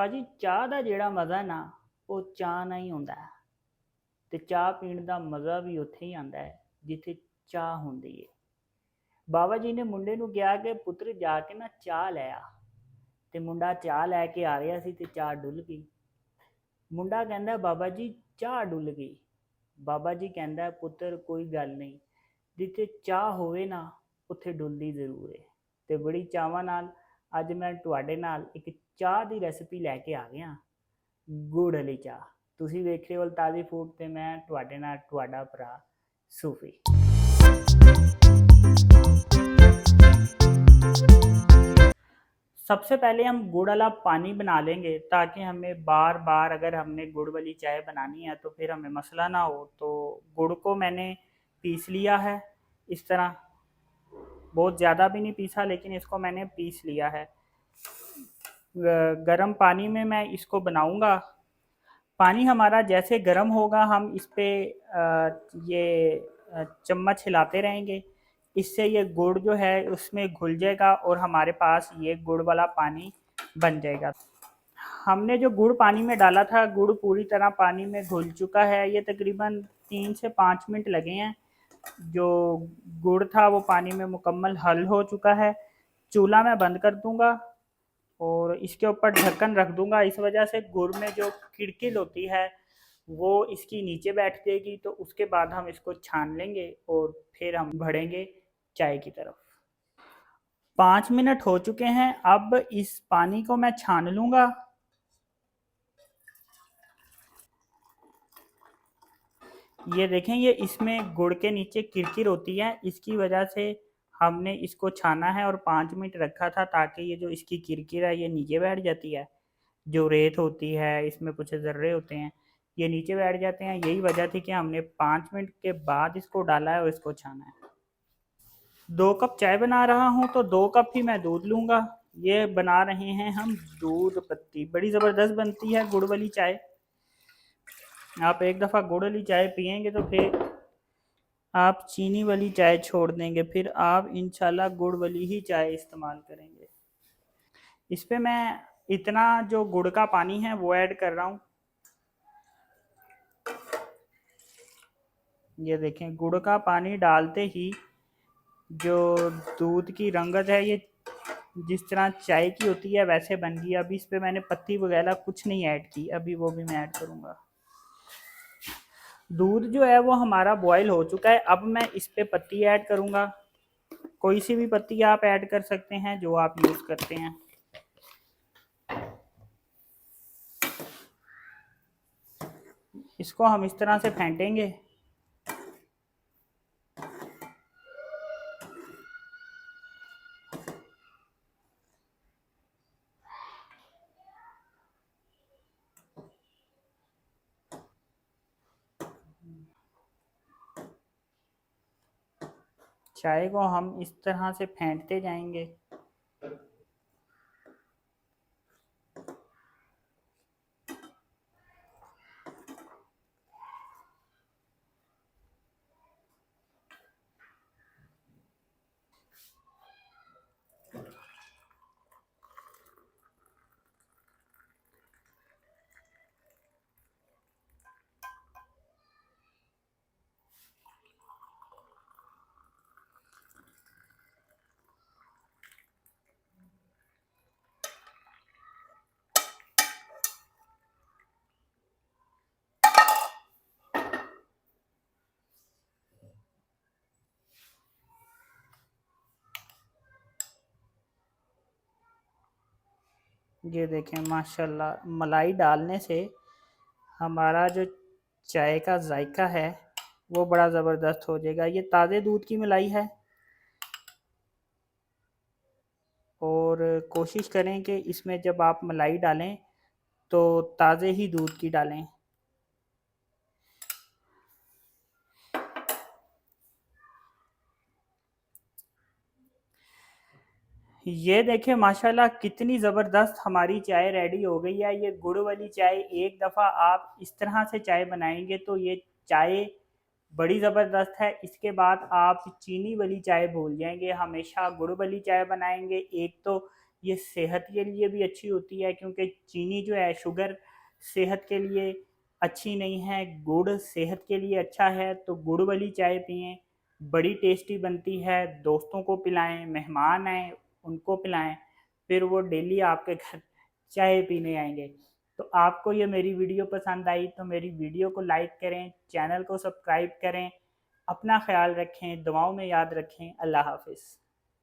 ਭਾਜੀ ਚਾਹ ਦਾ ਜਿਹੜਾ ਮਜ਼ਾ ਨਾ ਉਹ ਚਾਹ ਨਾਲ ਹੀ ਆਉਂਦਾ ਹੈ ਤੇ ਚਾਹ ਪੀਣ ਦਾ ਮਜ਼ਾ ਵੀ ਉੱਥੇ ਹੀ ਆਉਂਦਾ ਹੈ ਜਿੱਥੇ ਚਾਹ ਹੁੰਦੀ ਹੈ। ਬਾਬਾ ਜੀ ਨੇ ਮੁੰਡੇ ਨੂੰ ਕਿਹਾ ਕਿ ਪੁੱਤਰ ਜਾ ਕੇ ਨਾ ਚਾਹ ਲੈ ਆ। ਤੇ ਮੁੰਡਾ ਚਾਹ ਲੈ ਕੇ ਆ ਰਿਹਾ ਸੀ ਤੇ ਚਾਹ ਡੁੱਲ ਗਈ। ਮੁੰਡਾ ਕਹਿੰਦਾ ਬਾਬਾ ਜੀ ਚਾਹ ਡੁੱਲ ਗਈ। ਬਾਬਾ ਜੀ ਕਹਿੰਦਾ ਪੁੱਤਰ ਕੋਈ ਗੱਲ ਨਹੀਂ, ਜਿੱਥੇ ਚਾਹ ਹੋਵੇ ਨਾ ਉੱਥੇ ਡੁੱਲਦੀ ਜ਼ਰੂਰ ਹੈ। ਤੇ ਬੜੀ ਚਾਵਾਂ ਨਾਲ ਅੱਜ ਮੈਂ ਤੁਹਾਡੇ ਨਾਲ ਇੱਕ ਚਾਹ ਦੀ ਰੈਸਿਪੀ ਲੈ ਕੇ ਆ ਗਿਆ, ਗੁੜ ਵਾਲੀ ਚਾਹ। ਤੁਸੀਂ ਵੇਖ ਰਹੇ ਹੋ ਤਾਜ਼ੀ ਫੂਡ ਤੇ ਮੈਂ ਤੁਹਾਡੇ ਨਾਲ ਤੁਹਾਡਾ ਭਰਾ सूफी। सबसे पहले हम गुड़ वाला पानी बना लेंगे ताकि हमें बार बार अगर हमने गुड़ वाली चाय बनानी है तो फिर हमें मसला ना हो। तो गुड़ को मैंने पीस लिया है इस तरह, बहुत ज़्यादा भी नहीं पीसा लेकिन इसको मैंने पीस लिया है। गरम पानी में मैं इसको बनाऊंगा। पानी हमारा जैसे गर्म होगा हम इस पर ये चम्मच हिलाते रहेंगे, इससे ये गुड़ जो है उसमें घुल जाएगा और हमारे पास ये गुड़ वाला पानी बन जाएगा। हमने जो गुड़ पानी में डाला था, गुड़ पूरी तरह पानी में घुल चुका है। ये तकरीबन 3 से 5 मिनट लगे हैं। जो गुड़ था वो पानी में मुकम्मल हल हो चुका है। चूल्हा मैं बंद कर दूंगा और इसके ऊपर ढक्कन रख दूंगा। इस वजह से गुड़ में जो किड़किल होती है वो इसकी नीचे बैठ जाएगी। तो उसके बाद हम इसको छान लेंगे और फिर हम बढ़ेंगे चाय की तरफ। 5 मिनट हो चुके हैं। अब इस पानी को मैं छान लूँगा। ये देखें, ये इसमें गुड़ के नीचे किरकिर होती है, इसकी वजह से हमने इसको छाना है और 5 मिनट रखा था ताकि ये जो इसकी किरकिर है ये नीचे बैठ जाती है। जो रेत होती है इसमें कुछ ज़र्रे होते हैं, ये नीचे बैठ जाते हैं। यही वजह थी कि हमने 5 मिनट के बाद इसको डाला है और इसको छाना है। 2 कप चाय बना रहा हूँ तो 2 कप ही मैं दूध लूँगा। ये बना रहे हैं हम दूध पत्ती, बड़ी ज़बरदस्त बनती है गुड़ वाली चाय। आप एक दफ़ा गुड़ वाली चाय पियेंगे तो फिर आप चीनी वाली चाय छोड़ देंगे, फिर आप इंशाल्लाह गुड़ वाली ही चाय इस्तेमाल करेंगे। इस पे मैं इतना जो गुड़ का पानी है वो ऐड कर रहा हूँ। ये देखें, गुड़ का पानी डालते ही जो दूध की रंगत है ये जिस तरह चाय की होती है वैसे बन गई। अभी इस पे मैंने पत्ती वगैरह कुछ नहीं ऐड की, अभी वो भी मैं ऐड करूँगा। दूध जो है वो हमारा बॉयल हो चुका है। अब मैं इस पे पत्ती ऐड करूँगा। कोई सी भी पत्ती आप ऐड कर सकते हैं जो आप यूज़ करते हैं। इसको हम इस तरह से फेंटेंगे। चाय को हम इस तरह से फेंटते जाएंगे। ये देखें, माशाल्लाह मलाई डालने से हमारा जो चाय का जायका है वो बड़ा ज़बरदस्त हो जाएगा। ये ताज़े दूध की मलाई है और कोशिश करें कि इसमें जब आप मलाई डालें तो ताज़े ही दूध की डालें। ये देखें, माशाल्लाह कितनी ज़बरदस्त हमारी चाय रेडी हो गई है। ये गुड़ वाली चाय, एक दफ़ा आप इस तरह से चाय बनाएंगे तो ये चाय बड़ी ज़बरदस्त है। इसके बाद आप चीनी वाली चाय भूल जाएंगे, हमेशा गुड़ वाली चाय बनाएंगे। एक तो ये सेहत के लिए भी अच्छी होती है, क्योंकि चीनी जो है, शुगर सेहत के लिए अच्छी नहीं है, गुड़ सेहत के लिए अच्छा है। तो गुड़ वाली चाय पिएं, बड़ी टेस्टी बनती है। दोस्तों को पिलाएं, मेहमान आए उनको पिलाएं, फिर वो डेली आपके घर चाय पीने आएंगे। तो आपको ये मेरी वीडियो पसंद आई तो मेरी वीडियो को लाइक करें, चैनल को सब्सक्राइब करें, अपना ख्याल रखें, दुआओं में याद रखें। अल्लाह हाफिज़।